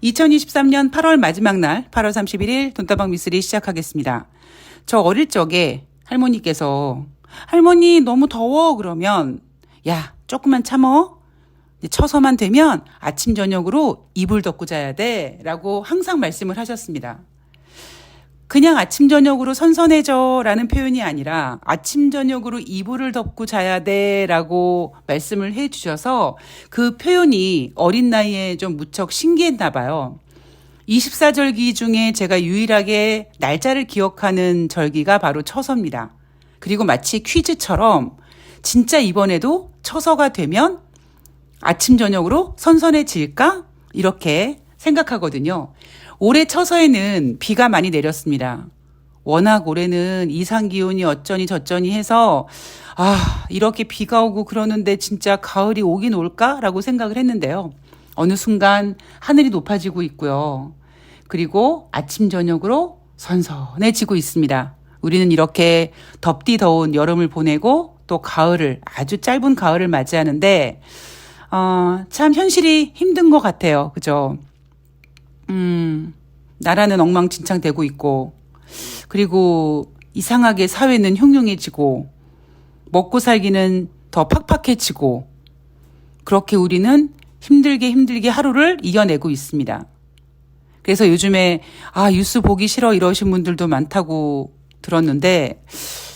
2023년 8월 마지막 날 8월 31일 돈다방 미쓰리 시작하겠습니다. 저 어릴 적에 할머니께서 할머니 너무 더워 그러면 야 조금만 참어. 처서만 되면 아침 저녁으로 이불 덮고 자야 돼 라고 항상 말씀을 하셨습니다. 그냥 아침 저녁으로 선선해져 라는 표현이 아니라 아침 저녁으로 이불을 덮고 자야 돼 라고 말씀을 해 주셔서 그 표현이 어린 나이에 좀 무척 신기했나 봐요. 24절기 중에 제가 유일하게 날짜를 기억하는 절기가 바로 처서입니다. 그리고 마치 퀴즈처럼 진짜 이번에도 처서가 되면 아침 저녁으로 선선해질까? 이렇게 생각하거든요. 올해 처서에는 비가 많이 내렸습니다. 워낙 올해는 이상기온이 어쩌니 저쩌니 해서 이렇게 비가 오고 그러는데 진짜 가을이 오긴 올까라고 생각을 했는데요. 어느 순간 하늘이 높아지고 있고요. 그리고 아침 저녁으로 선선해지고 있습니다. 우리는 이렇게 덥디 더운 여름을 보내고 또 가을을 아주 짧은 가을을 맞이하는데 참 현실이 힘든 것 같아요. 그죠? 나라는 엉망진창 되고 있고, 그리고 이상하게 사회는 흉흉해지고, 먹고 살기는 더 팍팍해지고, 그렇게 우리는 힘들게 하루를 이겨내고 있습니다. 그래서 요즘에, 뉴스 보기 싫어 이러신 분들도 많다고 들었는데,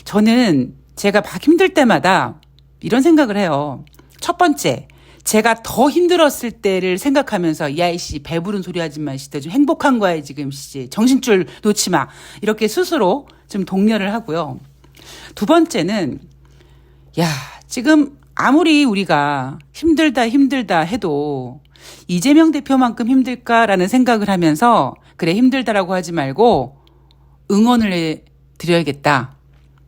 저는 제가 막 힘들 때마다 이런 생각을 해요. 첫 번째, 제가 더 힘들었을 때를 생각하면서 야이씨 배부른 소리 하지 마. 좀 행복한 거야 지금 씨. 정신줄 놓지 마. 이렇게 스스로 좀 독려를 하고요. 두 번째는 지금 아무리 우리가 힘들다 해도 이재명 대표만큼 힘들까라는 생각을 하면서 그래 힘들다라고 하지 말고 응원을 해드려야겠다.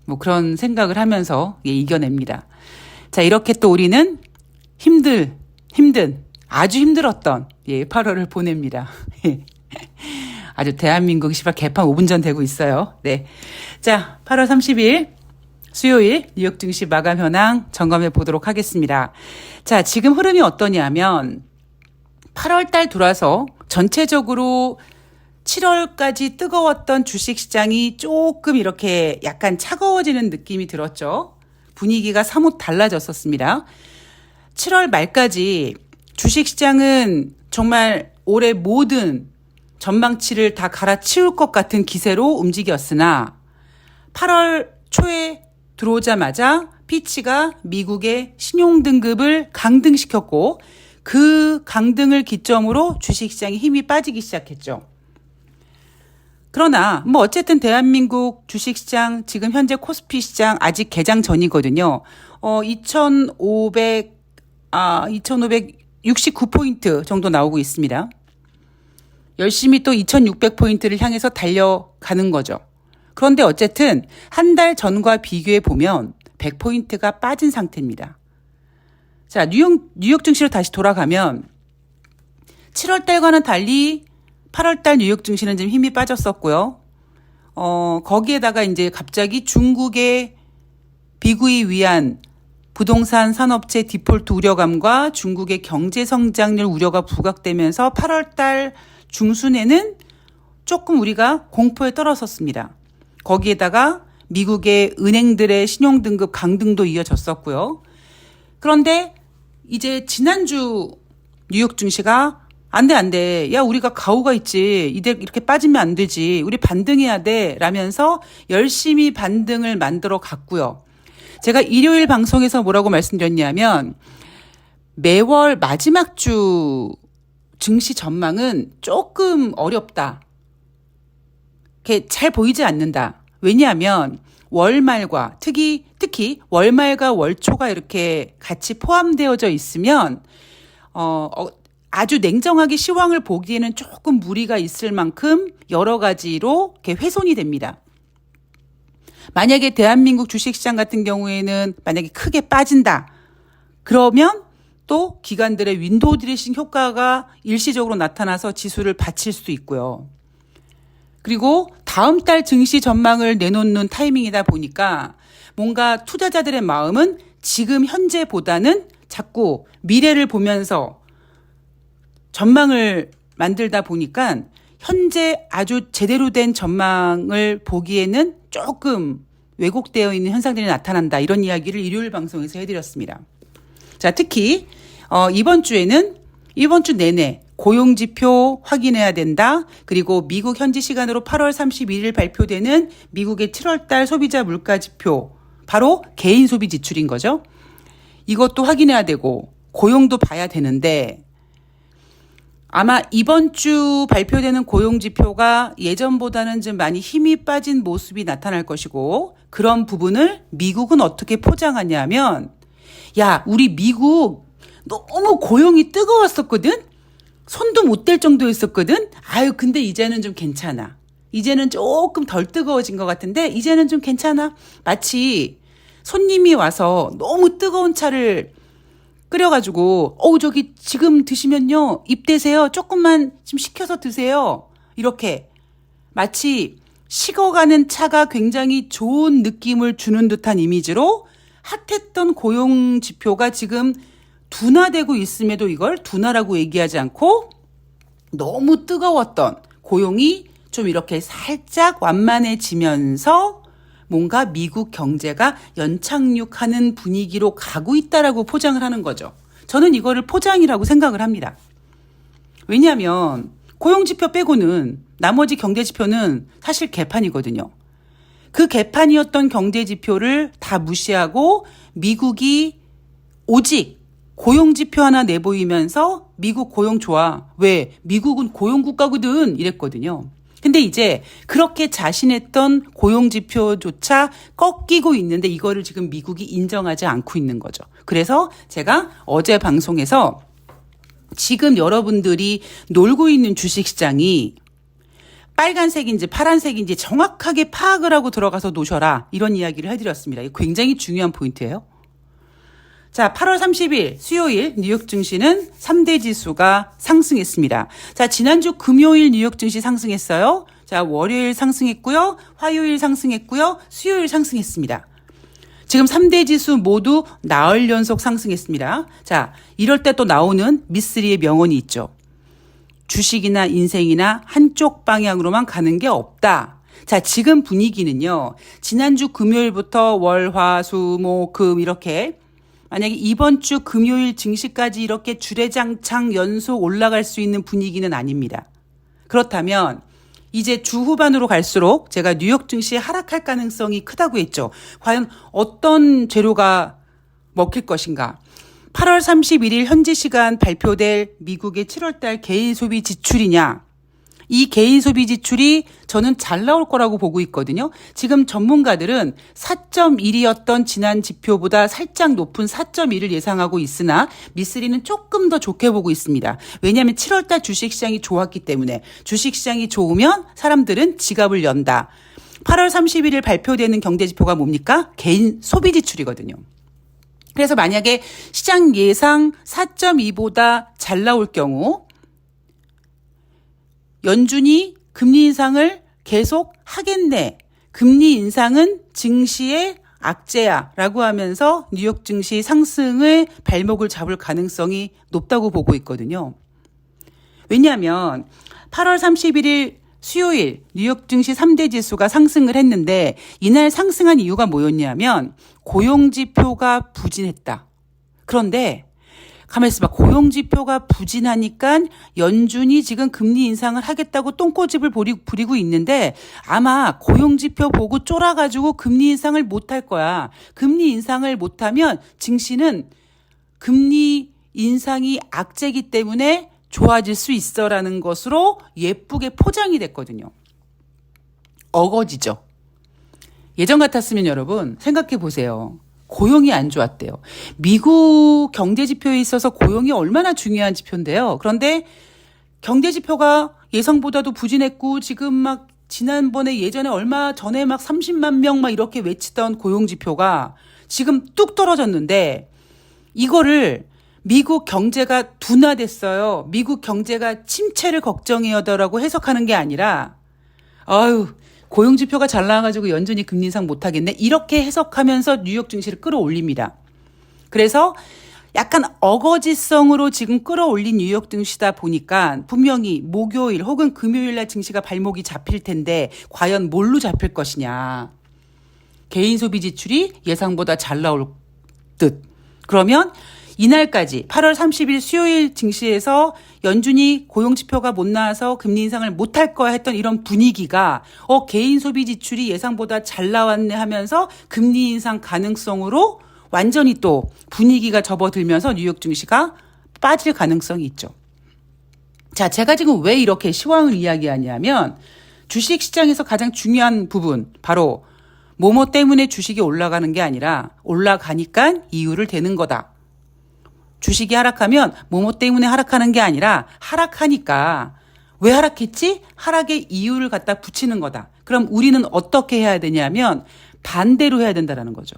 뭐 그런 생각을 하면서 이겨냅니다. 자, 이렇게 또 우리는 힘든, 아주 힘들었던 8월을 보냅니다. 아주 대한민국 개판 5분 전 되고 있어요. 네. 자, 8월 30일 수요일 뉴욕 증시 마감 현황 점검해 보도록 하겠습니다. 자, 지금 흐름이 어떠냐면 8월 달 들어와서 전체적으로 7월까지 뜨거웠던 주식시장이 조금 이렇게 약간 차가워지는 느낌이 들었죠. 분위기가 사뭇 달라졌었습니다. 7월 말까지 주식시장은 정말 올해 모든 전망치를 다 갈아치울 것 같은 기세로 움직였으나 8월 초에 들어오자마자 피치가 미국의 신용등급을 강등시켰고 그 강등을 기점으로 주식시장이 힘이 빠지기 시작했죠. 그러나 어쨌든 대한민국 주식시장 지금 현재 코스피 시장 아직 개장 전이거든요. 2569포인트 정도 나오고 있습니다. 열심히 또 2600포인트를 향해서 달려가는 거죠. 그런데 어쨌든 한 달 전과 비교해 보면 100포인트가 빠진 상태입니다. 자, 뉴욕 증시로 다시 돌아가면 7월 달과는 달리 8월 달 뉴욕 증시는 좀 힘이 빠졌었고요. 거기에다가 이제 갑자기 중국의 비구이 위한 부동산 산업체 디폴트 우려감과 중국의 경제 성장률 우려가 부각되면서 8월 달 중순에는 조금 우리가 공포에 떨어섰습니다. 거기에다가 미국의 은행들의 신용등급 강등도 이어졌었고요. 그런데 이제 지난주 뉴욕 증시가 안 돼. 야, 우리가 가오가 있지. 이렇게 빠지면 안 되지. 우리 반등해야 돼. 라면서 열심히 반등을 만들어 갔고요. 제가 일요일 방송에서 뭐라고 말씀드렸냐면 매월 마지막 주 증시 전망은 조금 어렵다. 이렇게 잘 보이지 않는다. 왜냐하면 월말과 특히 월말과 월초가 이렇게 같이 포함되어져 있으면 아주 냉정하게 시황을 보기에는 조금 무리가 있을 만큼 여러 가지로 이렇게 훼손이 됩니다. 만약에 대한민국 주식시장 같은 경우에는 만약에 크게 빠진다. 그러면 또 기관들의 윈도우 드레싱 효과가 일시적으로 나타나서 지수를 받칠 수도 있고요. 그리고 다음 달 증시 전망을 내놓는 타이밍이다 보니까 뭔가 투자자들의 마음은 지금 현재보다는 자꾸 미래를 보면서 전망을 만들다 보니까 현재 아주 제대로 된 전망을 보기에는 조금 왜곡되어 있는 현상들이 나타난다. 이런 이야기를 일요일 방송에서 해드렸습니다. 자, 특히 이번 주 내내 고용지표 확인해야 된다. 그리고 미국 현지 시간으로 8월 31일 발표되는 미국의 7월달 소비자 물가지표, 바로 개인 소비 지출인 거죠. 이것도 확인해야 되고 고용도 봐야 되는데, 아마 이번 주 발표되는 고용지표가 예전보다는 좀 많이 힘이 빠진 모습이 나타날 것이고, 그런 부분을 미국은 어떻게 포장하냐면, 야, 우리 미국 너무 고용이 뜨거웠었거든? 손도 못 댈 정도였었거든? 아유, 근데 이제는 좀 괜찮아. 이제는 조금 덜 뜨거워진 것 같은데, 이제는 좀 괜찮아. 마치 손님이 와서 너무 뜨거운 차를 끓여가지고, 저기 지금 드시면요, 입대세요. 조금만 좀 식혀서 드세요. 이렇게 마치 식어가는 차가 굉장히 좋은 느낌을 주는 듯한 이미지로 핫했던 고용 지표가 지금 둔화되고 있음에도 이걸 둔화라고 얘기하지 않고, 너무 뜨거웠던 고용이 좀 이렇게 살짝 완만해지면서 뭔가 미국 경제가 연착륙하는 분위기로 가고 있다라고 포장을 하는 거죠. 저는 이거를 포장이라고 생각을 합니다. 왜냐하면 고용지표 빼고는 나머지 경제지표는 사실 개판이거든요. 그 개판이었던 경제지표를 다 무시하고 미국이 오직 고용지표 하나 내보이면서 미국 고용 좋아. 왜? 미국은 고용국가거든. 이랬거든요. 근데 이제 그렇게 자신했던 고용지표조차 꺾이고 있는데 이거를 지금 미국이 인정하지 않고 있는 거죠. 그래서 제가 어제 방송에서 지금 여러분들이 놀고 있는 주식시장이 빨간색인지 파란색인지 정확하게 파악을 하고 들어가서 노셔라. 이런 이야기를 해드렸습니다. 이거 굉장히 중요한 포인트예요. 자, 8월 30일 수요일 뉴욕 증시는 3대 지수가 상승했습니다. 자, 지난주 금요일 뉴욕 증시 상승했어요. 자, 월요일 상승했고요. 화요일 상승했고요. 수요일 상승했습니다. 지금 3대 지수 모두 나흘 연속 상승했습니다. 자, 이럴 때 또 나오는 미쓰리의 명언이 있죠. 주식이나 인생이나 한쪽 방향으로만 가는 게 없다. 자, 지금 분위기는요. 지난주 금요일부터 월, 화, 수, 목, 금 이렇게 만약에 이번 주 금요일 증시까지 이렇게 주례장창 연속 올라갈 수 있는 분위기는 아닙니다. 그렇다면 이제 주 후반으로 갈수록 제가 뉴욕 증시 하락할 가능성이 크다고 했죠. 과연 어떤 재료가 먹힐 것인가? 8월 31일 현지 시간 발표될 미국의 7월달 개인 소비 지출이냐? 이 개인 소비 지출이 저는 잘 나올 거라고 보고 있거든요. 지금 전문가들은 4.1이었던 지난 지표보다 살짝 높은 4.1을 예상하고 있으나 미쓰리는 조금 더 좋게 보고 있습니다. 왜냐하면 7월달 주식시장이 좋았기 때문에 주식시장이 좋으면 사람들은 지갑을 연다. 8월 31일 발표되는 경제지표가 뭡니까? 개인 소비 지출이거든요. 그래서 만약에 시장 예상 4.2보다 잘 나올 경우 연준이 금리 인상을 계속 하겠네. 금리 인상은 증시의 악재야라고 하면서 뉴욕 증시 상승의 발목을 잡을 가능성이 높다고 보고 있거든요. 왜냐하면 8월 31일 수요일 뉴욕 증시 3대 지수가 상승을 했는데 이날 상승한 이유가 뭐였냐면 고용지표가 부진했다. 그런데 가만히 있어봐. 고용지표가 부진하니까 연준이 지금 금리 인상을 하겠다고 똥꼬집을 부리고 있는데 아마 고용지표 보고 쫄아가지고 금리 인상을 못할 거야. 금리 인상을 못하면 증시는 금리 인상이 악재이기 때문에 좋아질 수 있어라는 것으로 예쁘게 포장이 됐거든요. 어거지죠. 예전 같았으면 여러분 생각해 보세요. 고용이 안 좋았대요. 미국 경제지표에 있어서 고용이 얼마나 중요한 지표인데요. 그런데 경제지표가 예상보다도 부진했고 지금 막 지난번에 예전에 얼마 전에 막 30만 명 막 이렇게 외치던 고용지표가 지금 뚝 떨어졌는데 이거를 미국 경제가 둔화됐어요. 미국 경제가 침체를 걱정해야더라고 해석하는 게 아니라 고용지표가 잘 나와가지고 연준이 금리 인상 못하겠네. 이렇게 해석하면서 뉴욕 증시를 끌어올립니다. 그래서 약간 어거지성으로 지금 끌어올린 뉴욕 증시다 보니까 분명히 목요일 혹은 금요일 날 증시가 발목이 잡힐 텐데 과연 뭘로 잡힐 것이냐. 개인 소비 지출이 예상보다 잘 나올 듯. 그러면 이날까지 8월 30일 수요일 증시에서 연준이 고용지표가 못 나와서 금리 인상을 못할 거야 했던 이런 분위기가 개인 소비 지출이 예상보다 잘 나왔네 하면서 금리 인상 가능성으로 완전히 또 분위기가 접어들면서 뉴욕 증시가 빠질 가능성이 있죠. 자, 제가 지금 왜 이렇게 시황을 이야기하냐면 주식시장에서 가장 중요한 부분 바로 뭐뭐 때문에 주식이 올라가는 게 아니라 올라가니까 이유를 대는 거다. 주식이 하락하면 뭐뭐 때문에 하락하는 게 아니라 하락하니까 왜 하락했지? 하락의 이유를 갖다 붙이는 거다. 그럼 우리는 어떻게 해야 되냐면 반대로 해야 된다는 거죠.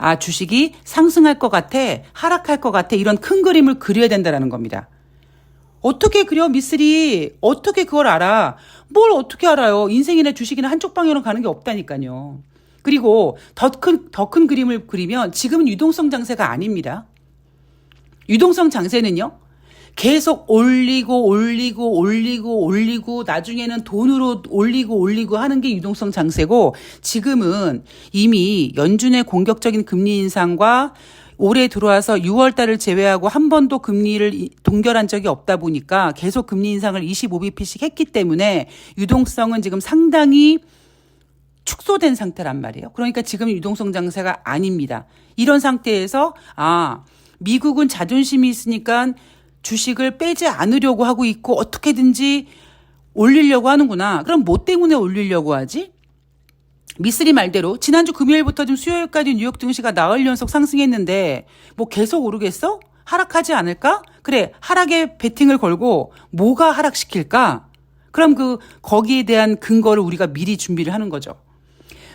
아, 주식이 상승할 것 같아, 하락할 것 같아 이런 큰 그림을 그려야 된다는 겁니다. 어떻게 그려 미쓰리? 어떻게 그걸 알아? 뭘 어떻게 알아요? 인생이나 주식이나 한쪽 방향으로 가는 게 없다니까요. 그리고 더 큰 그림을 그리면 지금은 유동성 장세가 아닙니다. 유동성 장세는요. 계속 올리고 나중에는 돈으로 올리고 하는 게 유동성 장세고 지금은 이미 연준의 공격적인 금리 인상과 올해 들어와서 6월 달을 제외하고 한 번도 금리를 동결한 적이 없다 보니까 계속 금리 인상을 25bp씩 했기 때문에 유동성은 지금 상당히 축소된 상태란 말이에요. 그러니까 지금 유동성 장세가 아닙니다. 이런 상태에서 미국은 자존심이 있으니까 주식을 빼지 않으려고 하고 있고 어떻게든지 올리려고 하는구나. 그럼 뭐 때문에 올리려고 하지? 미쓰리 말대로 지난주 금요일부터 좀 수요일까지 뉴욕 증시가 나흘 연속 상승했는데 뭐 계속 오르겠어? 하락하지 않을까? 그래, 하락에 베팅을 걸고 뭐가 하락시킬까? 그럼 거기에 대한 근거를 우리가 미리 준비를 하는 거죠.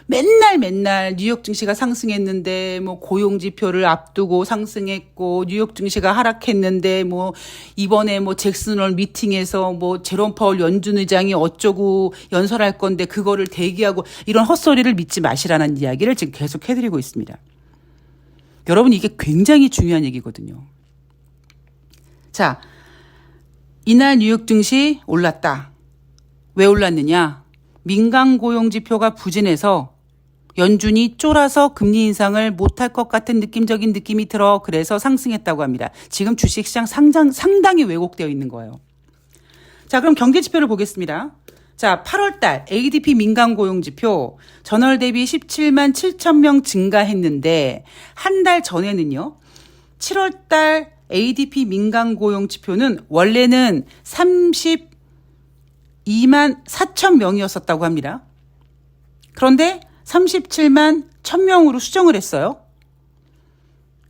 맨날 뉴욕 증시가 상승했는데 뭐 고용 지표를 앞두고 상승했고 뉴욕 증시가 하락했는데 뭐 이번에 뭐 잭슨홀 미팅에서 뭐 제롬 파월 연준 의장이 어쩌고 연설할 건데 그거를 대기하고 이런 헛소리를 믿지 마시라는 이야기를 지금 계속 해드리고 있습니다. 여러분 이게 굉장히 중요한 얘기거든요. 자, 이날 뉴욕 증시 올랐다. 왜 올랐느냐? 민간 고용 지표가 부진해서 연준이 쫄아서 금리 인상을 못할 것 같은 느낌적인 느낌이 들어 그래서 상승했다고 합니다. 지금 주식시장 상당히 왜곡되어 있는 거예요. 자, 그럼 경제 지표를 보겠습니다. 자, 8월 달 ADP 민간 고용 지표 전월 대비 17만 7천 명 증가했는데 한 달 전에는요. 7월 달 ADP 민간 고용 지표는 원래는 32만 4천 명이었었다고 합니다. 그런데 37만 1,000명으로 수정을 했어요.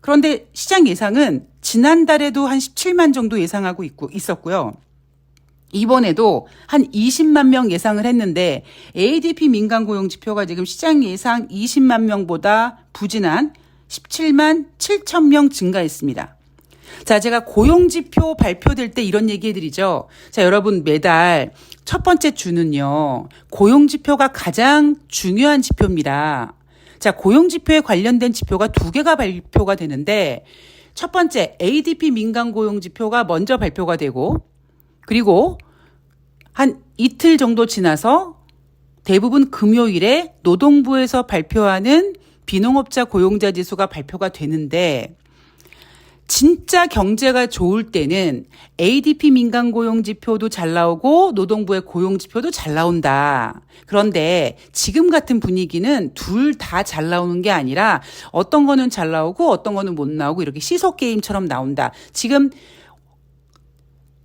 그런데 시장 예상은 지난달에도 한 17만 정도 예상하고 있었고요. 이번에도 한 20만 명 예상을 했는데 ADP 민간 고용 지표가 지금 시장 예상 20만 명보다 부진한 17만 7천 명 증가했습니다. 자, 제가 고용지표 발표될 때 이런 얘기 해드리죠. 자, 여러분 매달 첫 번째 주는요. 고용지표가 가장 중요한 지표입니다. 자, 고용지표에 관련된 지표가 2개가 발표가 되는데 첫 번째 ADP 민간 고용지표가 먼저 발표가 되고 그리고 한 이틀 정도 지나서 대부분 금요일에 노동부에서 발표하는 비농업자 고용자 지수가 발표가 되는데 진짜 경제가 좋을 때는 ADP 민간 고용 지표도 잘 나오고 노동부의 고용 지표도 잘 나온다. 그런데 지금 같은 분위기는 둘 다 잘 나오는 게 아니라 어떤 거는 잘 나오고 어떤 거는 못 나오고 이렇게 시소 게임처럼 나온다. 지금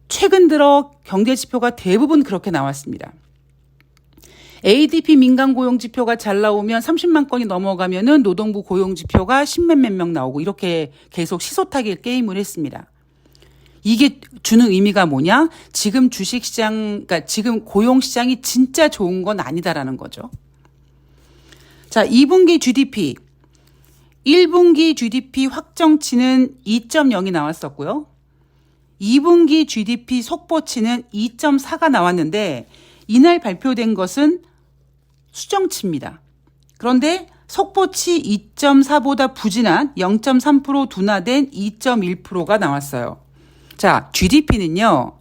최근 들어 경제 지표가 대부분 그렇게 나왔습니다. ADP 민간 고용 지표가 잘 나오면 30만 건이 넘어가면은 노동부 고용 지표가 10몇 명 나오고 이렇게 계속 시소타기 게임을 했습니다. 이게 주는 의미가 뭐냐? 지금 주식시장, 그러니까 지금 고용시장이 진짜 좋은 건 아니다라는 거죠. 자, 2분기 GDP. 1분기 GDP 확정치는 2.0이 나왔었고요. 2분기 GDP 속보치는 2.4가 나왔는데 이날 발표된 것은 수정치입니다. 그런데 속보치 2.4보다 부진한 0.3% 둔화된 2.1%가 나왔어요. 자, GDP는요.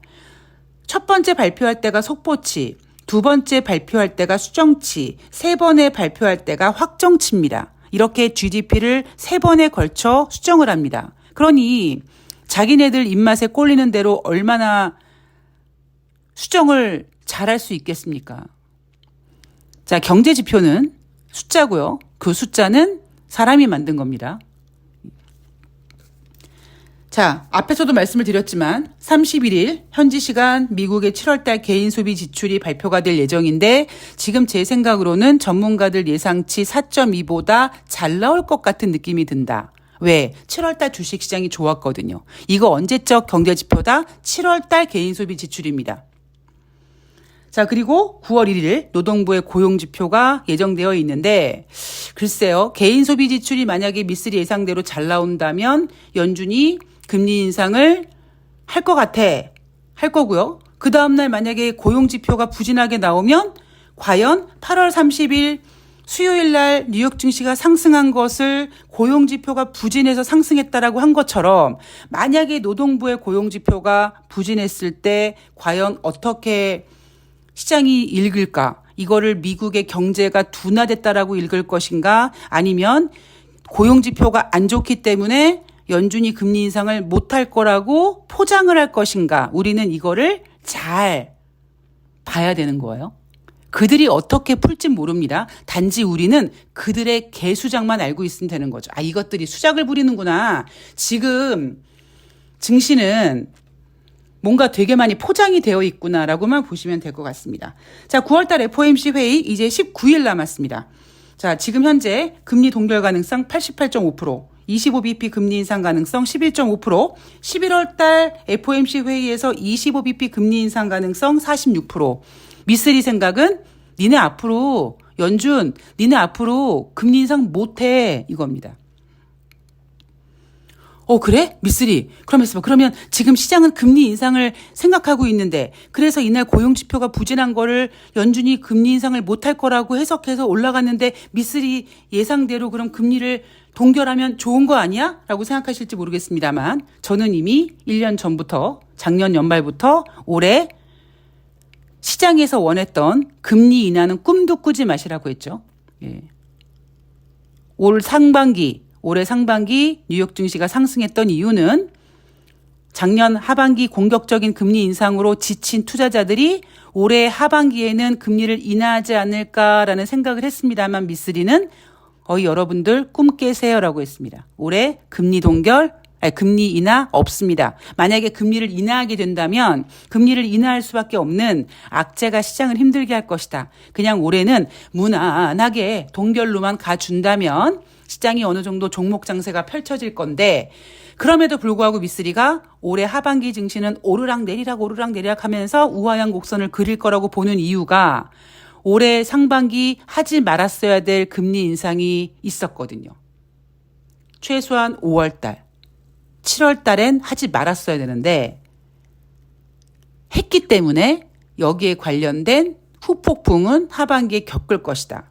첫 번째 발표할 때가 속보치, 두 번째 발표할 때가 수정치, 세 번에 발표할 때가 확정치입니다. 이렇게 GDP를 세 번에 걸쳐 수정을 합니다. 그러니 자기네들 입맛에 꼴리는 대로 얼마나 수정을 잘할 수 있겠습니까? 자, 경제 지표는 숫자고요. 그 숫자는 사람이 만든 겁니다. 자, 앞에서도 말씀을 드렸지만 31일 현지 시간 미국의 7월달 개인 소비 지출이 발표가 될 예정인데 지금 제 생각으로는 전문가들 예상치 4.2보다 잘 나올 것 같은 느낌이 든다. 왜? 7월달 주식시장이 좋았거든요. 이거 언제적 경제지표다? 7월달 개인 소비 지출입니다. 자, 그리고 9월 1일 노동부의 고용지표가 예정되어 있는데 글쎄요. 개인 소비 지출이 만약에 미쓰리 예상대로 잘 나온다면 연준이 금리 인상을 할 것 같아. 할 거고요. 그 다음날 만약에 고용지표가 부진하게 나오면 과연 8월 30일 수요일 날 뉴욕 증시가 상승한 것을 고용지표가 부진해서 상승했다라고 한 것처럼 만약에 노동부의 고용지표가 부진했을 때 과연 어떻게 시장이 읽을까? 이거를 미국의 경제가 둔화됐다라고 읽을 것인가? 아니면 고용지표가 안 좋기 때문에 연준이 금리 인상을 못할 거라고 포장을 할 것인가? 우리는 이거를 잘 봐야 되는 거예요. 그들이 어떻게 풀진 모릅니다. 단지 우리는 그들의 개수작만 알고 있으면 되는 거죠. 아, 이것들이 수작을 부리는구나. 지금 증시는 뭔가 되게 많이 포장이 되어 있구나라고만 보시면 될 것 같습니다. 자, 9월달 FOMC 회의 이제 19일 남았습니다. 자, 지금 현재 금리 동결 가능성 88.5%, 25bp 금리 인상 가능성 11.5%, 11월달 FOMC 회의에서 25bp 금리 인상 가능성 46%. 미쓰리 생각은 니네 앞으로 연준, 니네 앞으로 금리 인상 못해 이겁니다. 그래? 미쓰리. 그러면 지금 시장은 금리 인상을 생각하고 있는데 그래서 이날 고용지표가 부진한 거를 연준이 금리 인상을 못할 거라고 해석해서 올라갔는데 미쓰리 예상대로 그럼 금리를 동결하면 좋은 거 아니야? 라고 생각하실지 모르겠습니다만 저는 이미 1년 전부터 작년 연말부터 올해 시장에서 원했던 금리 인하는 꿈도 꾸지 마시라고 했죠. 예. 올해 상반기 뉴욕 증시가 상승했던 이유는 작년 하반기 공격적인 금리 인상으로 지친 투자자들이 올해 하반기에는 금리를 인하하지 않을까라는 생각을 했습니다만 미쓰리는 여러분들 꿈 깨세요라고 했습니다. 올해 금리 인하 없습니다. 만약에 금리를 인하하게 된다면 금리를 인하할 수밖에 없는 악재가 시장을 힘들게 할 것이다. 그냥 올해는 무난하게 동결로만 가준다면 시장이 어느 정도 종목 장세가 펼쳐질 건데 그럼에도 불구하고 미쓰리가 올해 하반기 증시는 오르락내리락 하면서 우하향 곡선을 그릴 거라고 보는 이유가 올해 상반기 하지 말았어야 될 금리 인상이 있었거든요. 최소한 5월달, 7월달엔 하지 말았어야 되는데 했기 때문에 여기에 관련된 후폭풍은 하반기에 겪을 것이다.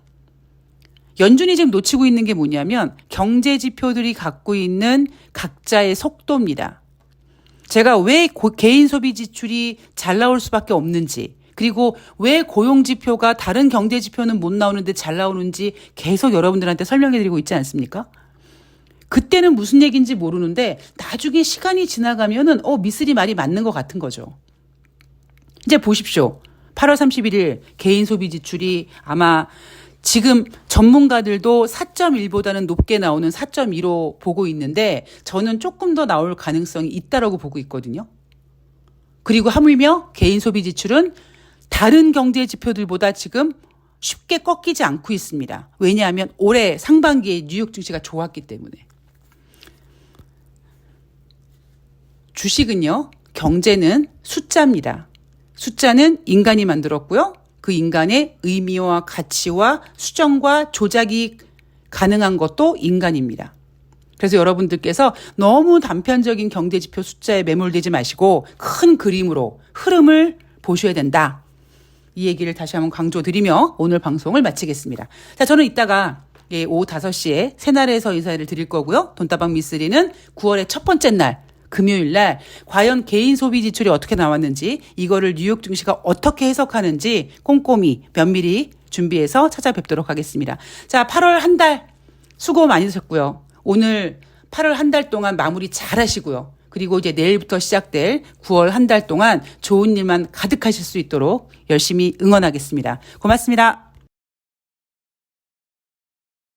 연준이 지금 놓치고 있는 게 뭐냐면 경제 지표들이 갖고 있는 각자의 속도입니다. 제가 왜 개인 소비 지출이 잘 나올 수밖에 없는지 그리고 왜 고용 지표가 다른 경제 지표는 못 나오는데 잘 나오는지 계속 여러분들한테 설명해드리고 있지 않습니까? 그때는 무슨 얘기인지 모르는데 나중에 시간이 지나가면은 미쓰리 말이 맞는 것 같은 거죠. 이제 보십시오. 8월 31일 개인 소비 지출이 아마 지금 전문가들도 4.1보다는 높게 나오는 4.2로 보고 있는데 저는 조금 더 나올 가능성이 있다라고 보고 있거든요. 그리고 하물며 개인 소비 지출은 다른 경제 지표들보다 지금 쉽게 꺾이지 않고 있습니다. 왜냐하면 올해 상반기에 뉴욕 증시가 좋았기 때문에. 주식은요, 경제는 숫자입니다. 숫자는 인간이 만들었고요. 그 인간의 의미와 가치와 수정과 조작이 가능한 것도 인간입니다. 그래서 여러분들께서 너무 단편적인 경제지표 숫자에 매몰되지 마시고 큰 그림으로 흐름을 보셔야 된다. 이 얘기를 다시 한번 강조드리며 오늘 방송을 마치겠습니다. 자, 저는 이따가 예, 오후 5시에 새날에서 인사를 드릴 거고요. 돈다방 미쓰리는 9월의 첫 번째 날 금요일 날 과연 개인 소비 지출이 어떻게 나왔는지 이거를 뉴욕 증시가 어떻게 해석하는지 꼼꼼히 면밀히 준비해서 찾아뵙도록 하겠습니다. 자, 8월 한 달 수고 많이 하셨고요. 오늘 8월 한 달 동안 마무리 잘 하시고요. 그리고 이제 내일부터 시작될 9월 한 달 동안 좋은 일만 가득하실 수 있도록 열심히 응원하겠습니다. 고맙습니다.